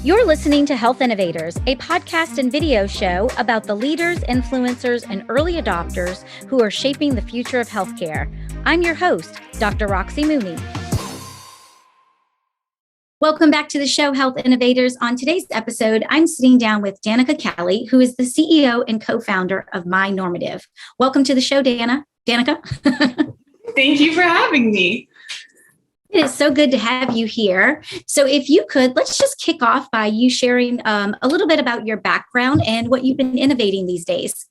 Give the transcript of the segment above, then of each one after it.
You're listening to Health Innovators, a podcast and video show about the leaders, influencers, and early adopters who are shaping the future of healthcare. I'm your host, Dr. Roxy Mooney. Welcome back to the show, Health Innovators. On today's episode, I'm sitting down with Danika Kelly, who is the CEO and co-founder of My Normative. Welcome to the show, Danika. Thank you for having me. It is so good to have you here. So if you could, let's just kick off by you sharing a little bit about your background and what you've been innovating these days.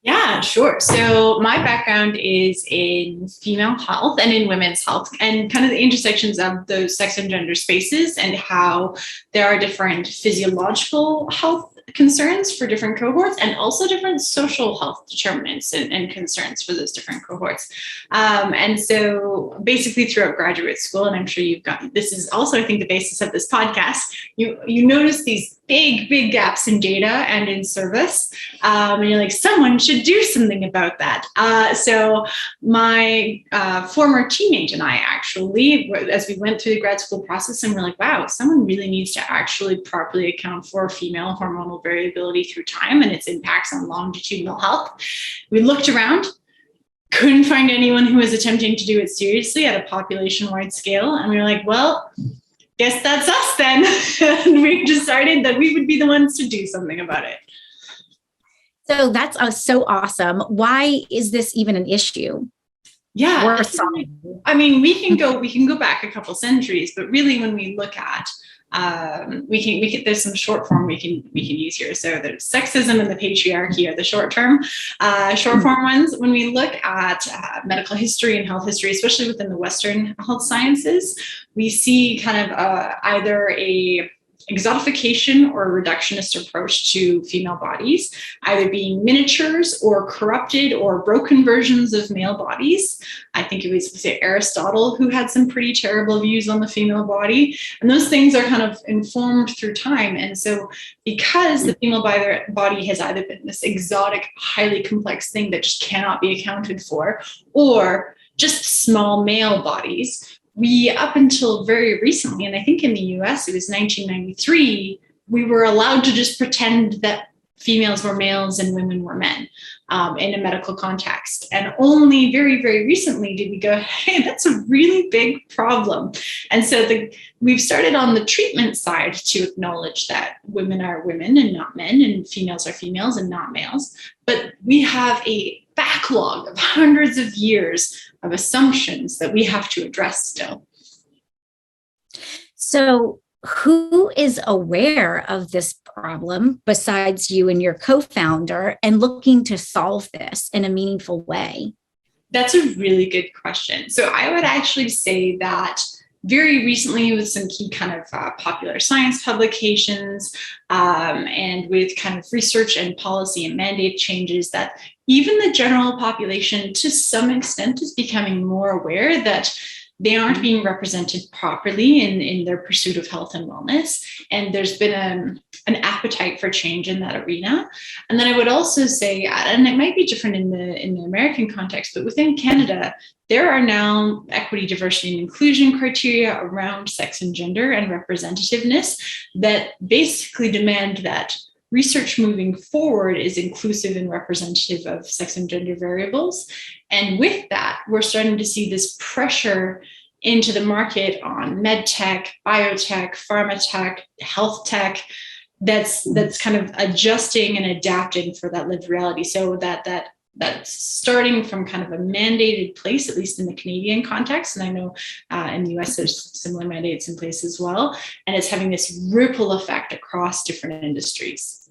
Yeah, sure. So my background is in female health and in women's health, and kind of the intersections of those sex and gender spaces and how there are different physiological health concerns for different cohorts and also different social health determinants and concerns for those different cohorts. And so basically throughout graduate school, and I'm sure you've got, this is also, I think, the basis of this podcast, you notice these big gaps in data and in service. And you're like, someone should do something about that. So my former teammate and I actually, as we went through the grad school process, and we're like, wow, someone really needs to actually properly account for female hormonal variability through time and its impacts on longitudinal health. We looked around, couldn't find anyone who was attempting to do it seriously at a population-wide scale. And we were like, well, guess that's us then. And we decided that we would be the ones to do something about it. So that's so awesome. Why is this even an issue? Yeah, I mean, we can go back a couple centuries, but really, when we look at we can there's some short form we can use here. So there's sexism and the patriarchy are the short form ones. When we look at medical history and health history, especially within the Western health sciences, we see kind of either a exotification or a reductionist approach to female bodies, either being miniatures or corrupted or broken versions of male bodies. I think it was, say, Aristotle who had some pretty terrible views on the female body. And those things are kind of informed through time. And so because the female body has either been this exotic, highly complex thing that just cannot be accounted for, or just small male bodies, we, up until very recently, and I think in the US, it was 1993, we were allowed to just pretend that females were males and women were men in a medical context. And only very, very recently did we go, hey, that's a really big problem. And so we've started on the treatment side to acknowledge that women are women and not men, and females are females and not males. But we have a backlog of hundreds of years of assumptions that we have to address still. So who is aware of this problem besides you and your co-founder and looking to solve this in a meaningful way? That's a really good question. So I would actually say that very recently, with some key kind of popular science publications and with kind of research and policy and mandate changes, that even the general population to some extent is becoming more aware that they aren't being represented properly in their pursuit of health and wellness. And there's been an appetite for change in that arena. And then I would also say, and it might be different in the American context, but within Canada, there are now equity, diversity, and inclusion criteria around sex and gender and representativeness that basically demand that research moving forward is inclusive and representative of sex and gender variables. And with that, we're starting to see this pressure into the market on med tech, biotech, pharma tech, health tech, that's kind of adjusting and adapting for that lived reality. So that's starting from kind of a mandated place, at least in the Canadian context. And I know in the US, there's similar mandates in place as well. And it's having this ripple effect across different industries.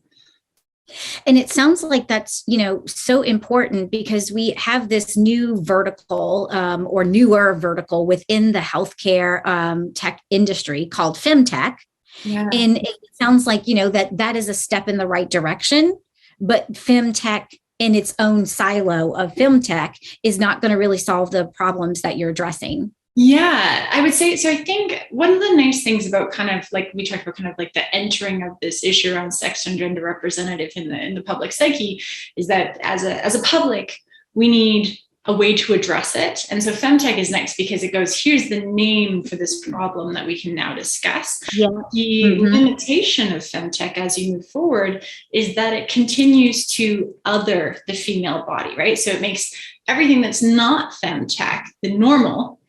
And it sounds like that's, so important because we have this new vertical or newer vertical within the healthcare tech industry called femtech. Yeah. And it sounds like, that is a step in the right direction, but femtech in its own silo of femtech is not going to really solve the problems that you're addressing. Yeah, I would say, so I think one of the nice things about kind of like, we talked about kind of like the entering of this issue around sex and gender representative in the public psyche is that as a public, we need a way to address it. And so femtech is next because it goes, here's the name for this problem that we can now discuss. Yeah. The limitation of femtech as you move forward is that it continues to other the female body, right? So it makes everything that's not femtech the normal,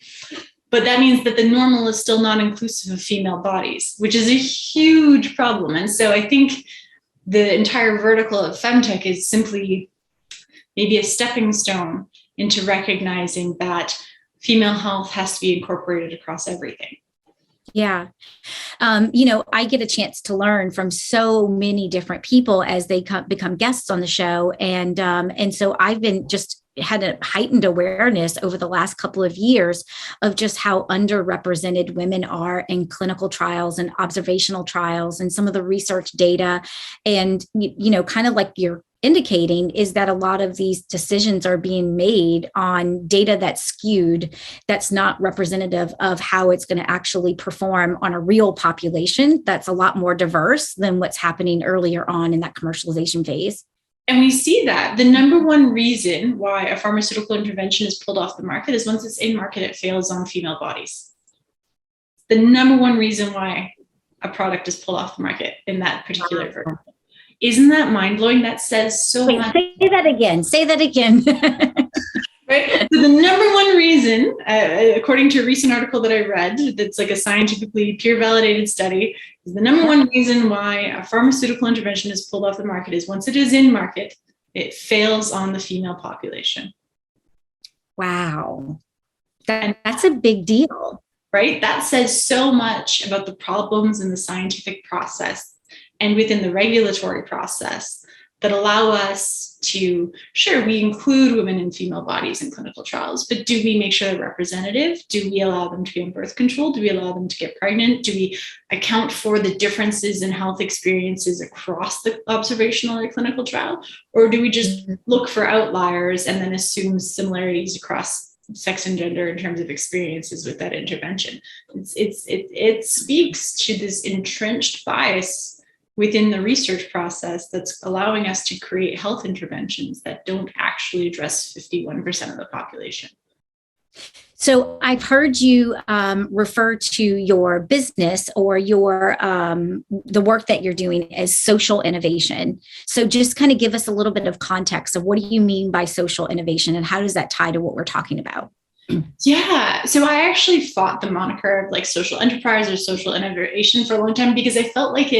but that means that the normal is still not inclusive of female bodies, which is a huge problem. And so I think the entire vertical of femtech is simply maybe a stepping stone into recognizing that female health has to be incorporated across everything. Yeah. I get a chance to learn from so many different people as they become guests on the show. And so I've been just had a heightened awareness over the last couple of years of just how underrepresented women are in clinical trials and observational trials and some of the research data. And, kind of like you're indicating is that a lot of these decisions are being made on data that's skewed, that's not representative of how it's going to actually perform on a real population that's a lot more diverse than what's happening earlier on in that commercialization phase. And we see that the number one reason why a pharmaceutical intervention is pulled off the market is once it's in market, it fails on female bodies. The number one reason why a product is pulled off the market in that particular vertical. Isn't that mind-blowing? That says so much. Say that again. Right. So the number one reason, according to a recent article that I read, that's like a scientifically peer validated study, is the number one reason why a pharmaceutical intervention is pulled off the market is once it is in market, it fails on the female population. Wow. That's a big deal. Right? That says so much about the problems in the scientific process and within the regulatory process that allow us to, sure, we include women and female bodies in clinical trials, but do we make sure they're representative? Do we allow them to be on birth control? Do we allow them to get pregnant? Do we account for the differences in health experiences across the observational or clinical trial? Or do we just look for outliers and then assume similarities across sex and gender in terms of experiences with that intervention? It speaks to this entrenched bias within the research process that's allowing us to create health interventions that don't actually address 51% of the population. So I've heard you refer to your business or your the work that you're doing as social innovation. So just kind of give us a little bit of context of what do you mean by social innovation and how does that tie to what we're talking about? Yeah. So I actually fought the moniker of like social enterprise or social innovation for a long time because I felt like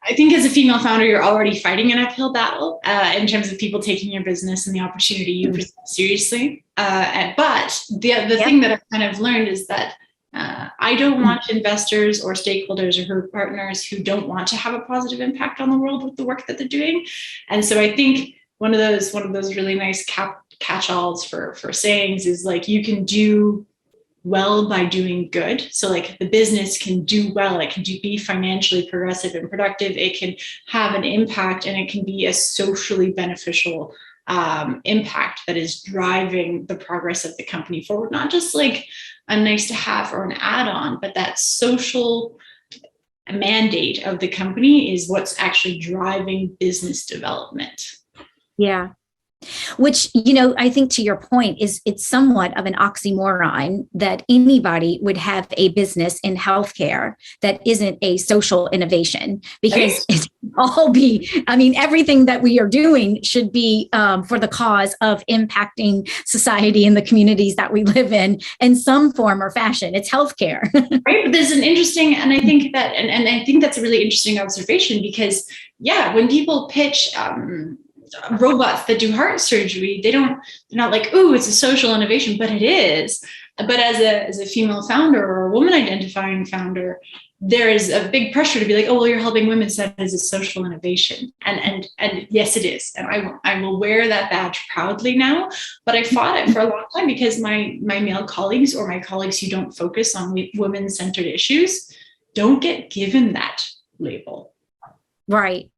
I think as a female founder, you're already fighting an uphill battle in terms of people taking your business and the opportunity you present seriously. But the thing that I've kind of learned is that I don't want investors or stakeholders or partners who don't want to have a positive impact on the world with the work that they're doing. And so I think one of those really nice catch-alls for sayings is like, you can do well by doing good. So like the business can do well, it can be financially progressive and productive, it can have an impact, and it can be a socially beneficial impact that is driving the progress of the company forward, not just like a nice to have or an add-on, but that social mandate of the company is what's actually driving business development. Yeah. Which, I think to your point is it's somewhat of an oxymoron that anybody would have a business in healthcare that isn't a social innovation, because it all everything that we are doing should be for the cause of impacting society and the communities that we live in some form or fashion. It's healthcare. Right. But there's an interesting, and I think that, and I think that's a really interesting observation because, when people pitch, robots that do heart surgery, they're not like, ooh, it's a social innovation, but it is. But as a female founder or a woman identifying founder, there is a big pressure to be like, oh, well, you're helping women, so that is a social innovation. And yes, it is. And I will wear that badge proudly now, but I fought it for a long time because my male colleagues or my colleagues who don't focus on women-centered issues don't get given that label. Right.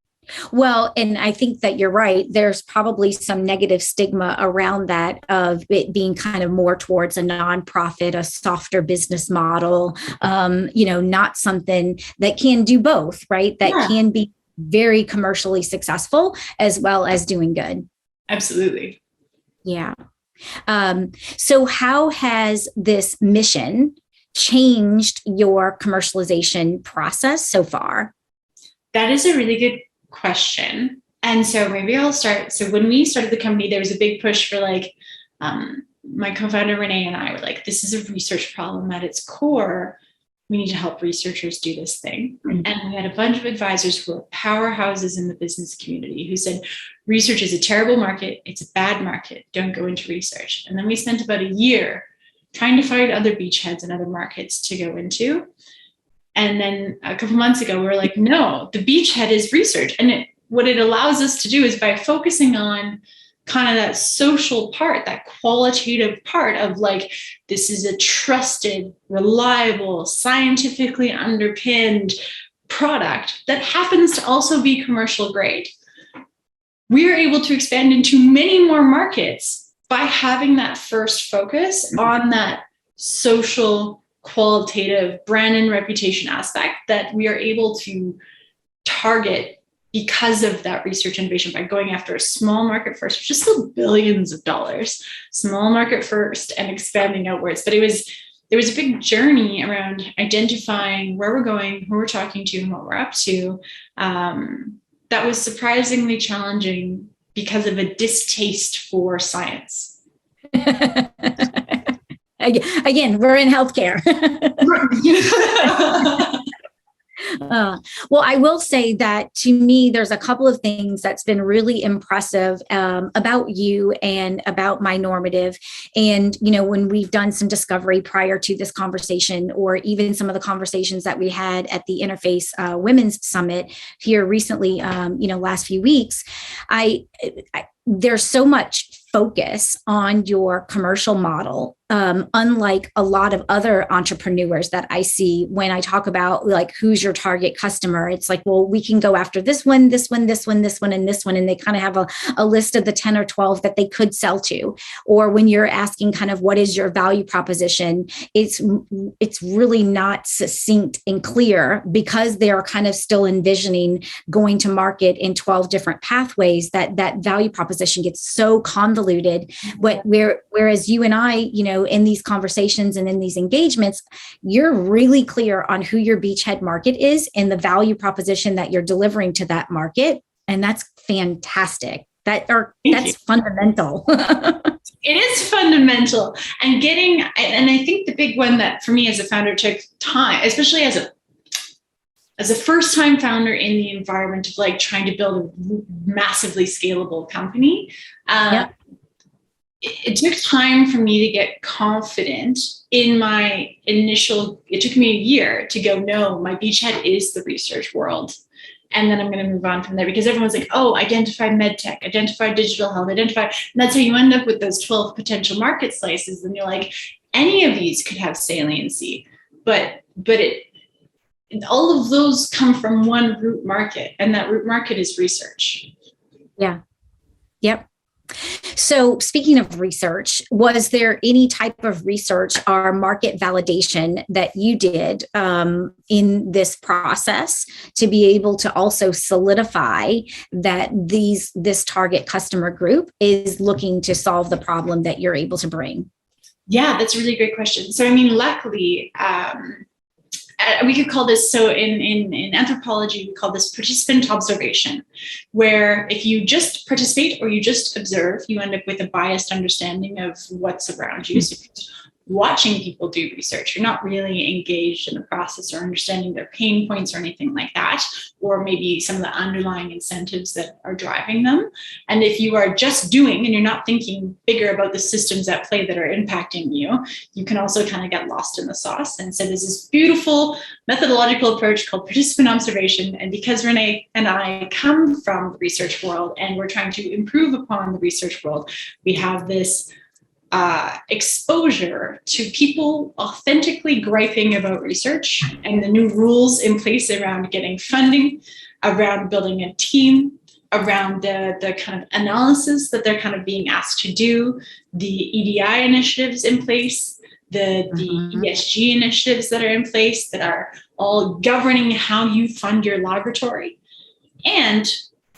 Well, and I think that you're right. There's probably some negative stigma around that of it being kind of more towards a nonprofit, a softer business model, not something that can do both, right? That can be very commercially successful as well as doing good. Absolutely. Yeah. So how has this mission changed your commercialization process so far? That is a really good question. And so maybe I'll start. So when we started the company, there was a big push for like, my co-founder Renee and I were like, this is a research problem at its core. We need to help researchers do this thing. Mm-hmm. And we had a bunch of advisors who were powerhouses in the business community who said, research is a terrible market. It's a bad market. Don't go into research. And then we spent about a year trying to find other beachheads and other markets to go into. And then a couple months ago, we were like, no, the beachhead is research. And what it allows us to do is by focusing on kind of that social part, that qualitative part of like, this is a trusted, reliable, scientifically underpinned product that happens to also be commercial grade. We are able to expand into many more markets by having that first focus on that social, qualitative brand and reputation aspect that we are able to target because of that research innovation by going after a small market first, which is still billions of dollars, small market first and expanding outwards. But there was a big journey around identifying where we're going, who we're talking to, and what we're up to. That was surprisingly challenging because of a distaste for science. Again, we're in healthcare. Well, I will say that to me, there's a couple of things that's been really impressive about you and about My Normative. And, when we've done some discovery prior to this conversation, or even some of the conversations that we had at the Interface Women's Summit here recently, last few weeks, there's so much focus on your commercial model, unlike a lot of other entrepreneurs that I see when I talk about like, who's your target customer? It's like, well, we can go after this one, this one, this one, this one, and this one. And they kind of have a list of the 10 or 12 that they could sell to. Or when you're asking kind of what is your value proposition, it's really not succinct and clear because they're kind of still envisioning going to market in 12 different pathways that value proposition gets so convoluted. But whereas you and I, in these conversations and in these engagements, you're really clear on who your beachhead market is and the value proposition that you're delivering to that market. And that's fantastic. That's fundamental. It is fundamental. And I think the big one that for me as a founder took time, especially as a first-time founder in the environment of like trying to build a massively scalable company. Yep. It took time for me to get confident in my it took me a year to go, no, my beachhead is the research world. And then I'm going to move on from there because everyone's like, oh, identify medtech, identify digital health, and that's how you end up with those 12 potential market slices. And you're like, any of these could have saliency, but all of those come from one root market, and that root market is research. Yeah. Yep. So speaking of research, was there any type of research or market validation that you did in this process to be able to also solidify that this target customer group is looking to solve the problem that you're able to bring? Yeah, that's a really great question. So, luckily, we could call this, so in anthropology, we call this participant observation, where if you just participate or you just observe, you end up with a biased understanding of what's around you. So if you're watching people do research, you're not really engaged in the process or understanding their pain points or anything like that, or maybe some of the underlying incentives that are driving them. And if you are just doing and you're not thinking bigger about the systems at play that are impacting you, you can also kind of get lost in the sauce. And so there's this beautiful methodological approach called participant observation. And because Renee and I come from the research world and we're trying to improve upon the research world, we have this exposure to people authentically griping about research and the new rules in place around getting funding, around building a team, around the kind of analysis that they're kind of being asked to do, the EDI initiatives in place, the ESG initiatives that are in place that are all governing how you fund your laboratory. And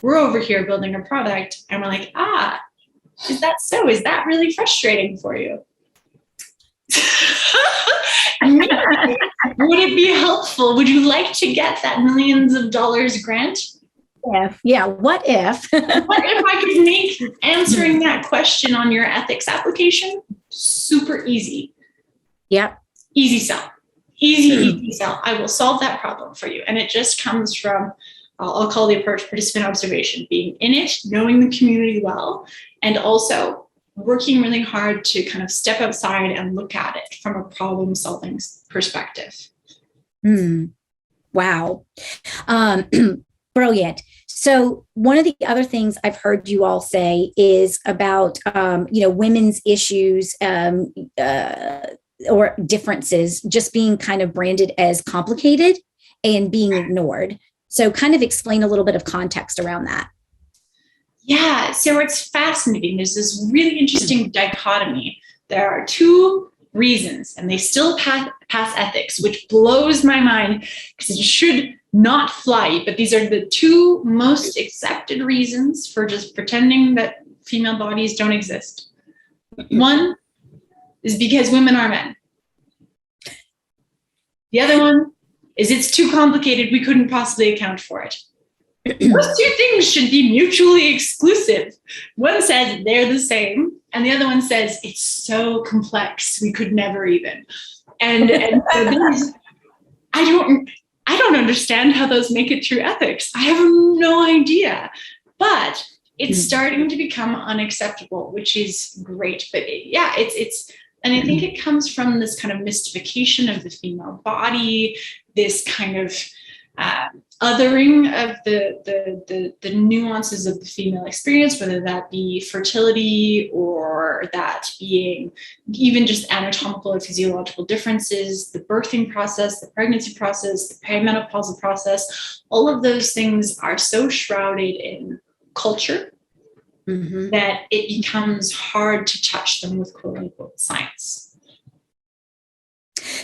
we're over here building a product and we're like, Is that so? Is that really frustrating for you? Maybe. Would it be helpful? Would you like to get that millions of dollars grant? What if? What if I could make answering that question on your ethics application super easy? Yep. Easy sell. Easy sell. I will solve that problem for you. And it just comes from, I'll call the approach participant observation, being in it, knowing the community well, and also working really hard to kind of step outside and look at it from a problem solving perspective. Wow. Brilliant. So one of the other things I've heard you all say is about, women's issues or differences just being kind of branded as complicated and being ignored. So kind of explain a little bit of context around that. Yeah, so it's fascinating. There's this really interesting dichotomy. There are two reasons, and they still pass ethics, which blows my mind because it should not fly. But these are the two most accepted reasons for just pretending that female bodies don't exist. One is because women are men. The other one is it's too complicated. We couldn't possibly account for it. Those two things should be mutually exclusive. One says they're the same, and the other one says it's so complex we could never even. And I don't understand how those make it through ethics. I have no idea. But it's starting to become unacceptable, which is great. But it's and I think it comes from this kind of mystification of the female body, this kind of othering of the nuances of the female experience, whether that be fertility or that being even just anatomical or physiological differences, the birthing process, the pregnancy process, the perimenopausal process. All of those things are so shrouded in culture that it becomes hard to touch them with quote unquote science.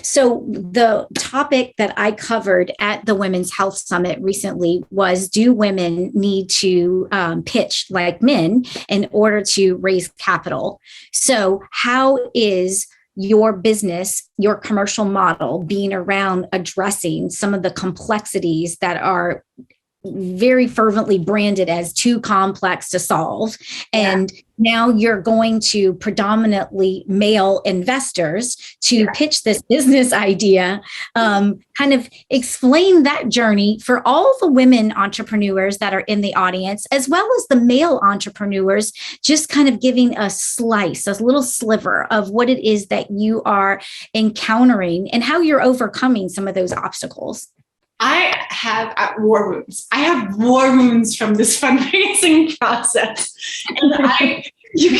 So the topic that I covered at the Women's Health Summit recently was, do women need to pitch like men in order to raise capital? So how is your business, your commercial model being around addressing some of the complexities that are very fervently branded as too complex to solve? And now you're going to predominantly male investors to pitch this business idea. Kind of explain that journey for all the women entrepreneurs that are in the audience, as well as the male entrepreneurs, just kind of giving a slice, a little sliver of what it is that you are encountering and how you're overcoming some of those obstacles. I have war wounds. I have war wounds from this fundraising process, and you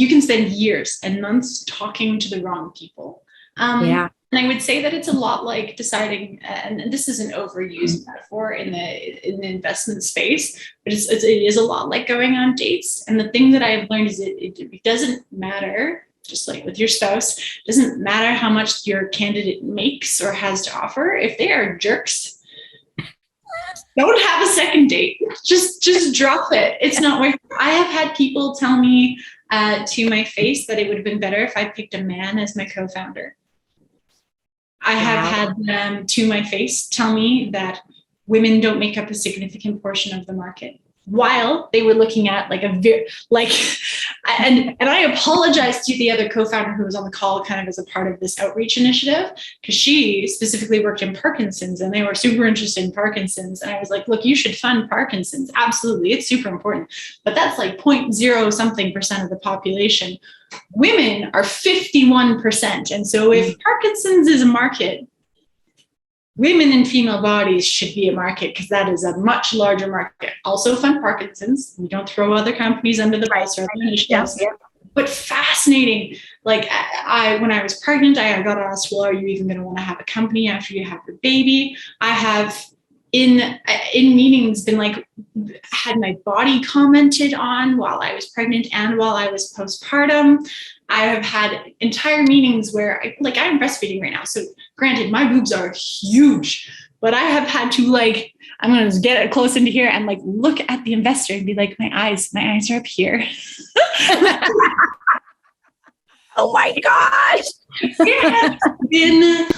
can spend years and months talking to the wrong people. And I would say that it's a lot like deciding, and this is an overused metaphor in the investment space, but it is a lot like going on dates. And the thing that I've learned is it doesn't matter. Just like with your spouse, it doesn't matter how much your candidate makes or has to offer. If they are jerks, don't have a second date. Just drop it. It's not worth it. I have had people tell me to my face that it would have been better if I picked a man as my co-founder. I have had them to my face tell me that women don't make up a significant portion of the market, while they were looking at and I apologized to the other co-founder who was on the call kind of as a part of this outreach initiative, because she specifically worked in Parkinson's and they were super interested in Parkinson's. And I was like, look, you should fund Parkinson's. Absolutely. It's super important. But that's like 0.0 something percent of the population. Women are 51%. And so if Parkinson's is a market, women and female bodies should be a market, because that is a much larger market. Also fund Parkinson's. We don't throw other companies under the bus or other initiatives. But fascinating. Like when I was pregnant, I got asked, well, are you even going to want to have a company after you have your baby? I have in meetings been like, had my body commented on while I was pregnant and while I was postpartum. I have had entire meetings where I'm breastfeeding right now. So granted, my boobs are huge, but I have had to I'm going to get it close into here and like look at the investor and be like, my eyes are up here. Oh my gosh. It's been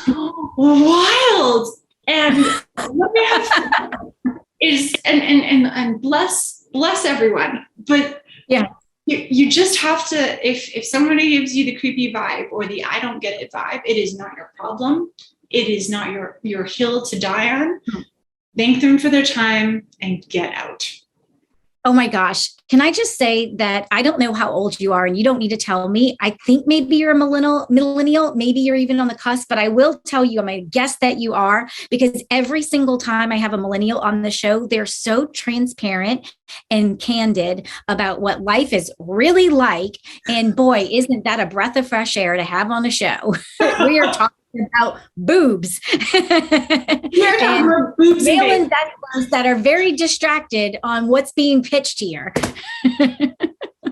wild. And what we have is, and bless everyone. But yeah, you just have to, if somebody gives you the creepy vibe or the I don't get it vibe, it is not your problem. It is not your hill to die on. Thank them for their time and get out. Oh my gosh. Can I just say that I don't know how old you are and you don't need to tell me. I think maybe you're a millennial, maybe you're even on the cusp, but I will tell you, I'm going to guess that you are, because every single time I have a millennial on the show, they're so transparent and candid about what life is really like. And boy, isn't that a breath of fresh air to have on the show? We are talking about boobs. We're talking about boobs male investors that are very distracted on what's being pitched here.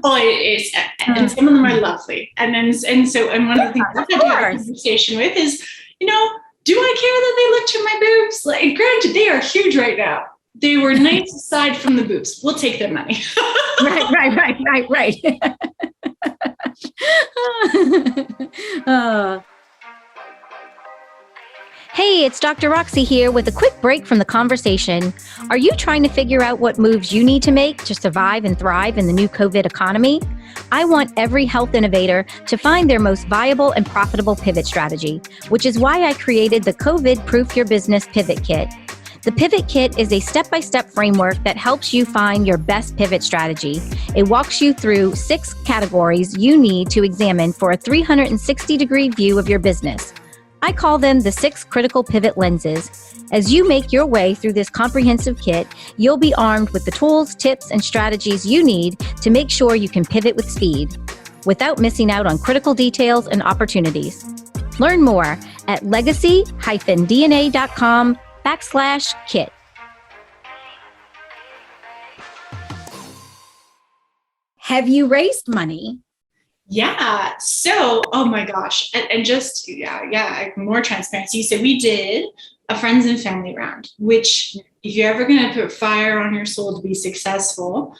Oh, it is, and some of them are lovely. And one of the things I've had a conversation with is, do I care that they looked at my boobs? Like, granted, they are huge right now. They were nice aside from the boobs. We'll take their money. Right. Hey, it's Dr. Roxy here with a quick break from the conversation. Are you trying to figure out what moves you need to make to survive and thrive in the new COVID economy? I want every health innovator to find their most viable and profitable pivot strategy, which is why I created the COVID Proof Your Business Pivot Kit. The Pivot Kit is a step-by-step framework that helps you find your best pivot strategy. It walks you through 6 categories you need to examine for a 360-degree view of your business. I call them the 6 critical pivot lenses. As you make your way through this comprehensive kit, you'll be armed with the tools, tips, and strategies you need to make sure you can pivot with speed without missing out on critical details and opportunities. Learn more at legacy-dna.com/kit. Have you raised money? Yeah. So, oh my gosh. And just, more transparency. So we did a friends and family round, which if you're ever going to put fire on your soul to be successful,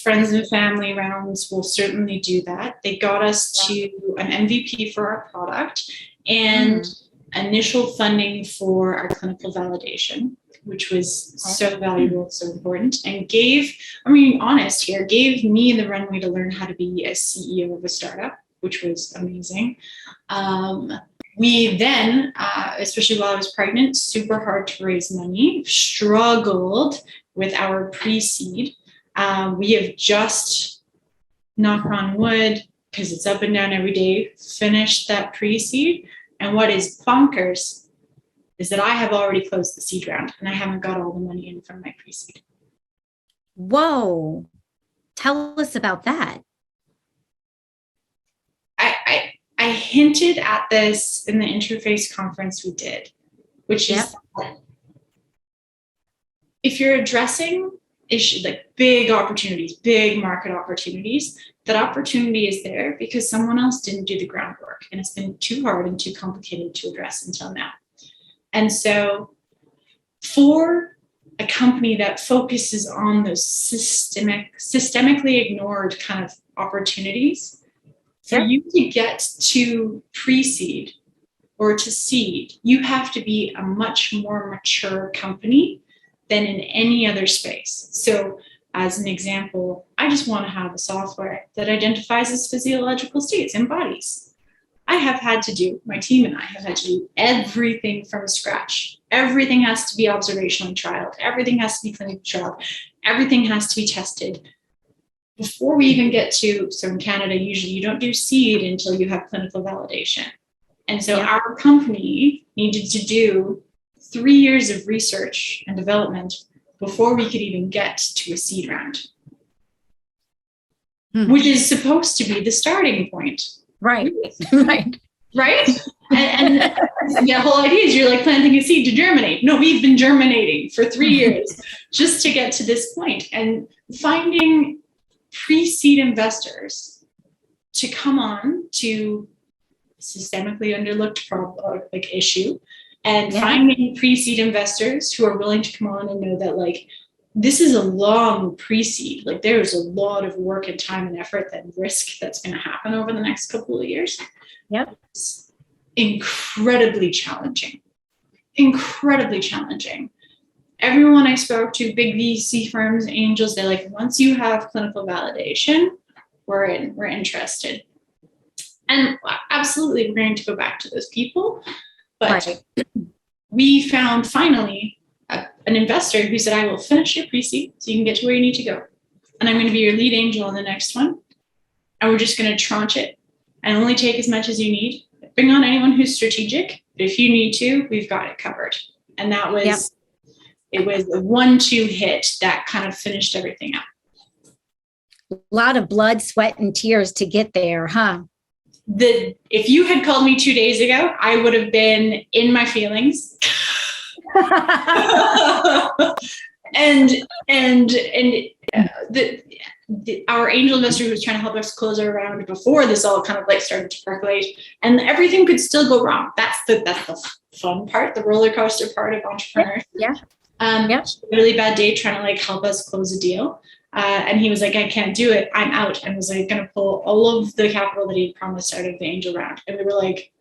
friends and family rounds will certainly do that. They got us to an MVP for our product and initial funding for our clinical validation, which was so valuable, so important, and gave me the runway to learn how to be a CEO of a startup, which was amazing. We then, especially while I was pregnant, super hard to raise money, struggled with our pre-seed. We have just, knock on wood, because it's up and down every day, finished that pre-seed. And what is bonkers is that I have already closed the seed round and I haven't got all the money in from my pre-seed. Whoa. Tell us about that. I hinted at this in the interface conference we did, which is if you're addressing issues like big opportunities, big market opportunities, that opportunity is there because someone else didn't do the groundwork and it's been too hard and too complicated to address until now. And so for a company that focuses on those systemically ignored kind of opportunities, for you to get to pre-seed or to seed, you have to be a much more mature company than in any other space. So as an example, I just want to have a software that identifies as physiological states in bodies. My team and I have had to do everything from scratch. Everything has to be observationally trialed. Everything has to be clinically trialed. Everything has to be tested. Before we even get to, so in Canada, usually you don't do seed until you have clinical validation. And so our company needed to do 3 years of research and development before we could even get to a seed round, which is supposed to be the starting point. Right. And the whole idea is you're like planting a seed to germinate. No, we've been germinating for 3 years just to get to this point. And finding pre-seed investors to come on to systemically underlooked issue and finding pre-seed investors who are willing to come on and know that like this is a long pre-seed. Like there's a lot of work and time and effort and risk that's going to happen over the next couple of years. Yep. It's incredibly challenging. Incredibly challenging. Everyone I spoke to, big VC firms, angels, they're like, once you have clinical validation, we're interested. And absolutely, we're going to go back to those people. But we found finally an investor who said, I will finish your pre-seed so you can get to where you need to go. And I'm going to be your lead angel on the next one. And we're just going to tranche it and only take as much as you need. Bring on anyone who's strategic. But if you need to, we've got it covered. And that was, it was a 1-2 hit that kind of finished everything up. A lot of blood, sweat, and tears to get there, huh? If you had called me 2 days ago, I would have been in my feelings. Our angel investor who was trying to help us close our round before this all kind of like started to percolate, and everything could still go wrong. That's the fun part, the roller coaster part of entrepreneurship. Yeah. A really bad day trying to like help us close a deal. And he was like, I can't do it. I'm out. And was like going to pull all of the capital that he promised out of the angel round. And we were like,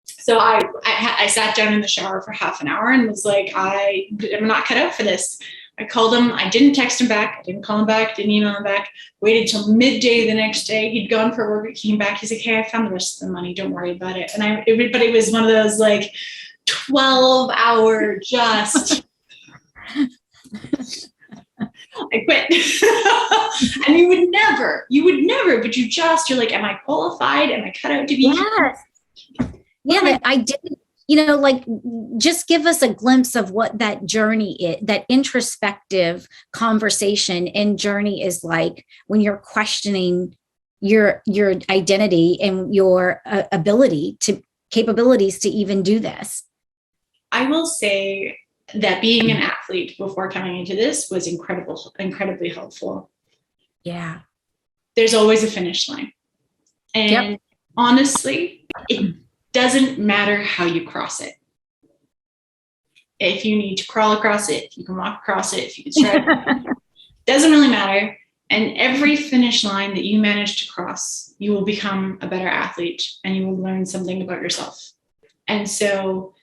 so I sat down in the shower for half an hour and was like, I'm not cut out for this. I called him. I didn't text him back. I didn't call him back. Didn't email him back. Waited till midday the next day. He'd gone for work. He came back. He's like, hey, I found the rest of the money. Don't worry about it. And everybody was one of those like 12-hour just... I quit. And you would never, but you're like, am I qualified? Am I cut out to be? Yes. Yeah, that I didn't, like just give us a glimpse of what that journey is, that introspective conversation and journey is like when you're questioning your identity and your capabilities to even do this. I will say that being an athlete before coming into this was incredibly helpful. Yeah. There's always a finish line. And honestly, it doesn't matter how you cross it. If you need to crawl across it, if you can walk across it, if you can stride, doesn't really matter. And every finish line that you manage to cross, you will become a better athlete and you will learn something about yourself. And so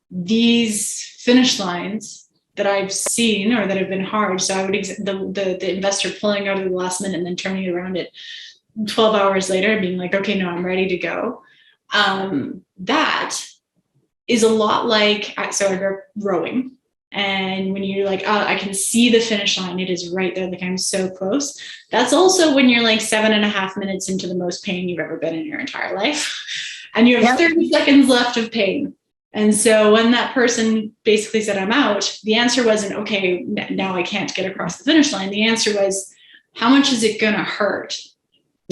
these finish lines that I've seen or that have been hard. So I would the investor pulling out of the last minute and then turning it around at 12 hours later, being like, okay, no, I'm ready to go. That is a lot like, so I grew up rowing. And when you're like, oh, I can see the finish line, it is right there. Like I'm so close. That's also when you're like 7.5 minutes into the most pain you've ever been in your entire life. And you have 30 seconds left of pain. And so when that person basically said, I'm out, the answer wasn't, okay, now I can't get across the finish line. The answer was, how much is it going to hurt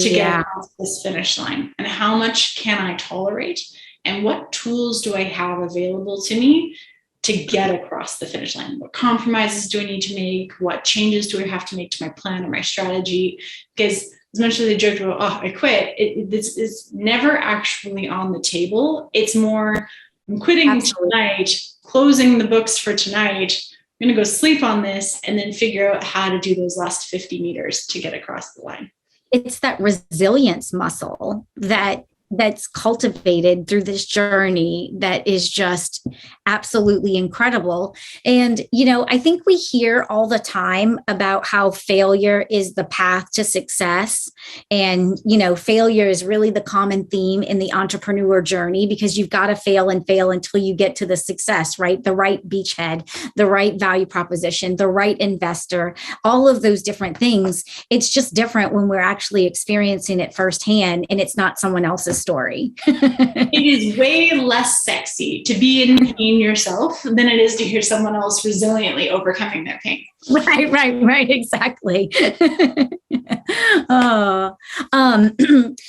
to get across this finish line? And how much can I tolerate? And what tools do I have available to me to get across the finish line? What compromises do I need to make? What changes do I have to make to my plan or my strategy? Because as much as they joked about, oh, I quit, this is never actually on the table. It's more, I'm quitting tonight, closing the books for tonight. I'm going to go sleep on this and then figure out how to do those last 50 meters to get across the line. It's that resilience muscle that's cultivated through this journey that is just absolutely incredible. And, I think we hear all the time about how failure is the path to success. And, failure is really the common theme in the entrepreneur journey because you've got to fail until you get to the success, right? The right beachhead, the right value proposition, the right investor, all of those different things. It's just different when we're actually experiencing it firsthand and it's not someone else's story. It is way less sexy to be in pain yourself than it is to hear someone else resiliently overcoming their pain. Right, exactly. Oh,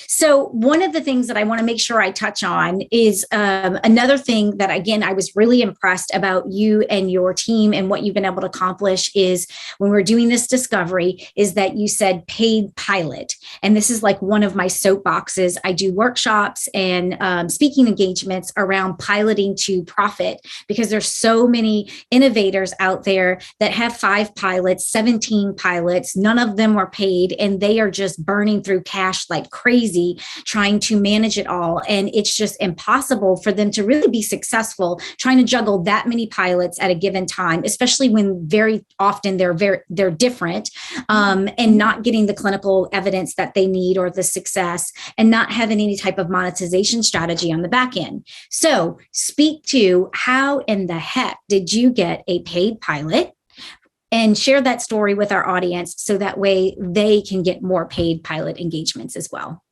so one of the things that I want to make sure I touch on is another thing that, again, I was really impressed about you and your team and what you've been able to accomplish is when we're doing this discovery is that you said paid pilot. And this is like one of my soapboxes. I do workshops and speaking engagements around piloting to profit because there's so many innovators out there that have 5 pilots, 17 pilots, none of them were paid, and they are just burning through cash like crazy trying to manage it all. And it's just impossible for them to really be successful trying to juggle that many pilots at a given time, especially when very often they're different, and not getting the clinical evidence that they need or the success, and not having any type of monetization strategy on the back end. So speak to how in the heck did you get a paid pilot, and share that story with our audience so that way they can get more paid pilot engagements as well.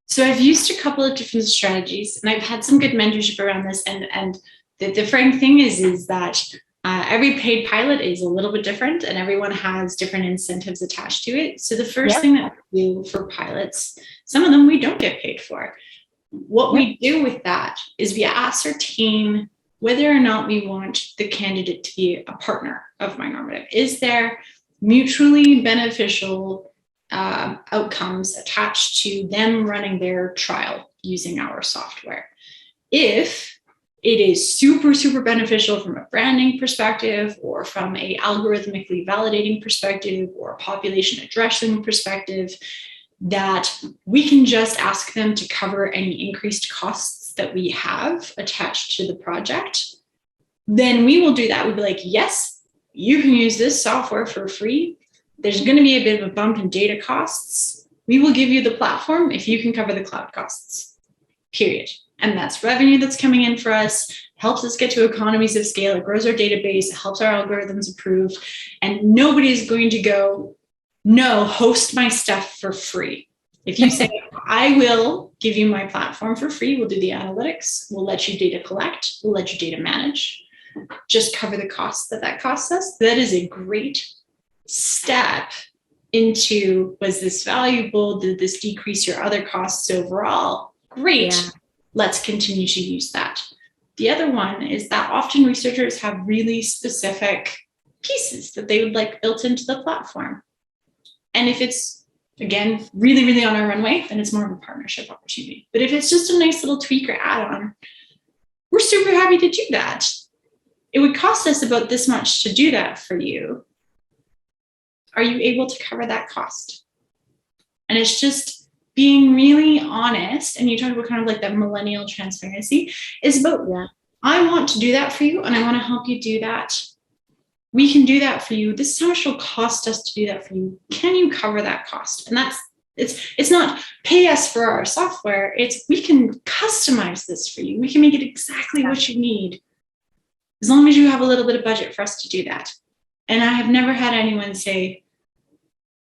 So I've used a couple of different strategies, and I've had some good mentorship around this. And the frank thing is that every paid pilot is a little bit different, and everyone has different incentives attached to it. So the first thing that we do for pilots, some of them we don't get paid for. What we do with that is we ascertain whether or not we want the candidate to be a partner of MyNormative. Is there mutually beneficial outcomes attached to them running their trial using our software? If it is super, super beneficial from a branding perspective, or from a algorithmically validating perspective, or a population addressing perspective, that we can just ask them to cover any increased costs that we have attached to the project, then we will do that. We'll be like, yes, you can use this software for free. There's going to be a bit of a bump in data costs. We will give you the platform if you can cover the cloud costs, period. And that's revenue that's coming in for us, helps us get to economies of scale. It grows our database, it helps our algorithms improve. And nobody is going to go, no, host my stuff for free. If you say, I will give you my platform for free, we'll do the analytics, we'll let you data collect, we'll let you data manage, just cover the costs that costs us. That is a great step into, was this valuable? Did this decrease your other costs overall? Great. Yeah. Let's continue to use that. The other one is that often researchers have really specific pieces that they would like built into the platform. And if it's, again, really, really on our runway, then it's more of a partnership opportunity. But if it's just a nice little tweak or add-on, we're super happy to do that. It would cost us about this much to do that for you. Are you able to cover that cost? And it's just being really honest. And you talk about kind of like that millennial transparency. It's about, I want to do that for you, and I want to help you do that. We can do that for you. This is how much it'll cost us to do that for you. Can you cover that cost? And that's, it's not pay us for our software. It's, we can customize this for you. We can make it exactly what you need, as long as you have a little bit of budget for us to do that. And I have never had anyone say,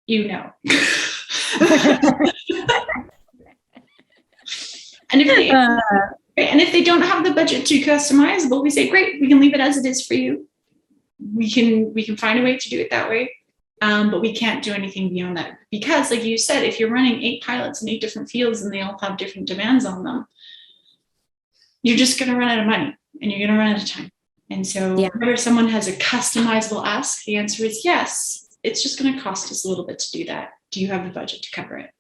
you know. And if they don't have the budget to customize, but we say, great, we can leave it as it is for you. We can find a way to do it that way. But we can't do anything beyond that, because like you said, if you're running 8 pilots in 8 different fields and they all have different demands on them, you're just going to run out of money and you're going to run out of time. And so whenever someone has a customizable ask, the answer is yes. It's just going to cost us a little bit to do that. Do you have the budget to cover it?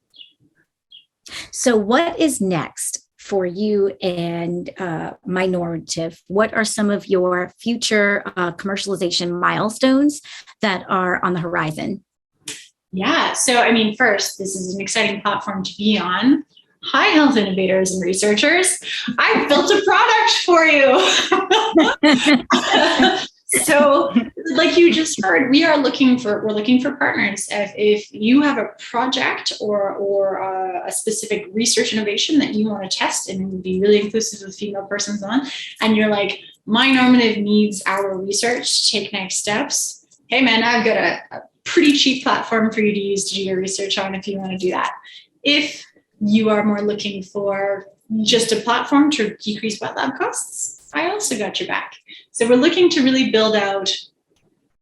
So what is next for you and MyNormative? What are some of your future commercialization milestones that are on the horizon? Yeah, so I mean, first, this is an exciting platform to be on. Hi, health innovators and researchers. I built a product for you. So like you just heard, we're looking for partners. If you have a project or a specific research innovation that you want to test and be really inclusive of female persons on, and you're like, MyNormative needs our research to take next steps. Hey man, I've got a pretty cheap platform for you to use to do your research on if you want to do that. If you are more looking for just a platform to decrease wet lab costs, I also got your back. So we're looking to really build out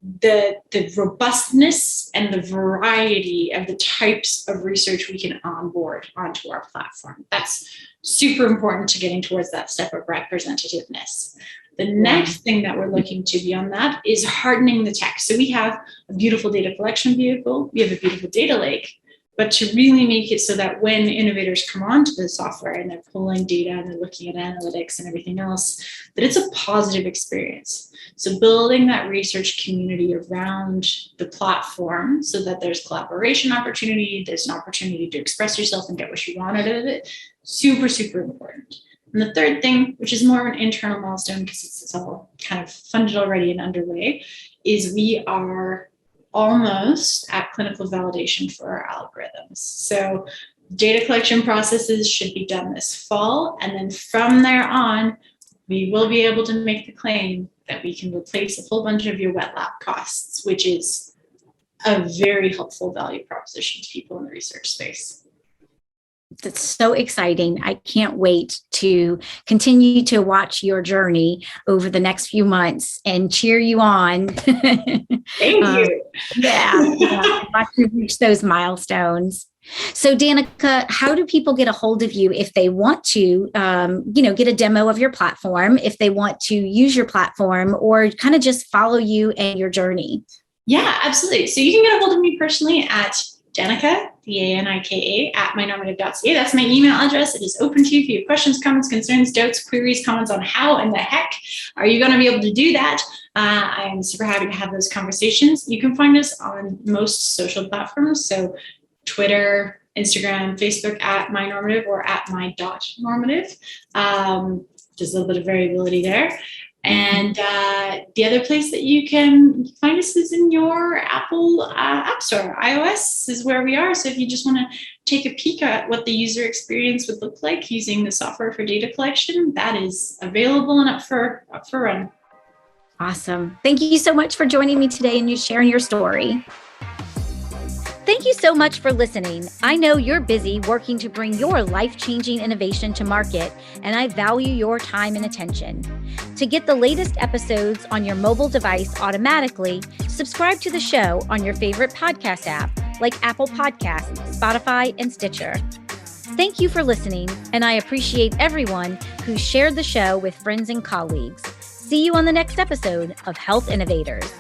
the robustness and the variety of the types of research we can onboard onto our platform. That's super important to getting towards that step of representativeness. The next thing that we're looking to beyond that is hardening the tech. So we have a beautiful data collection vehicle, we have a beautiful data lake, but to really make it so that when innovators come onto the software and they're pulling data and they're looking at analytics and everything else, that it's a positive experience. So building that research community around the platform so that there's collaboration opportunity, there's an opportunity to express yourself and get what you want out of it, super, super important. And the third thing, which is more of an internal milestone because it's all kind of funded already and underway, is we are almost at clinical validation for our algorithms. So data collection processes should be done this fall. And then from there on, we will be able to make the claim that we can replace a whole bunch of your wet lab costs, which is a very helpful value proposition to people in the research space. That's so exciting. I can't wait to continue to watch your journey over the next few months and cheer you on. Thank you. Watch you reach those milestones. So Danika, how do people get a hold of you if they want to, get a demo of your platform, if they want to use your platform or kind of just follow you and your journey? Yeah, absolutely. So you can get a hold of me personally at Danika, Danika, at mynormative.ca. That's my email address. It is open to you if you have questions, comments, concerns, doubts, queries, comments on how in the heck are you going to be able to do that. I am super happy to have those conversations. You can find us on most social platforms. So Twitter, Instagram, Facebook at mynormative or at my.normative. There's a little bit of variability there. And the other place that you can find us is in your Apple App Store. iOS is where we are. So if you just want to take a peek at what the user experience would look like using the software for data collection, that is available and up for run. Awesome. Thank you so much for joining me today and you sharing your story. Thank you so much for listening. I know you're busy working to bring your life-changing innovation to market, and I value your time and attention. To get the latest episodes on your mobile device automatically, subscribe to the show on your favorite podcast app like Apple Podcasts, Spotify, and Stitcher. Thank you for listening, and I appreciate everyone who shared the show with friends and colleagues. See you on the next episode of Health Innovators.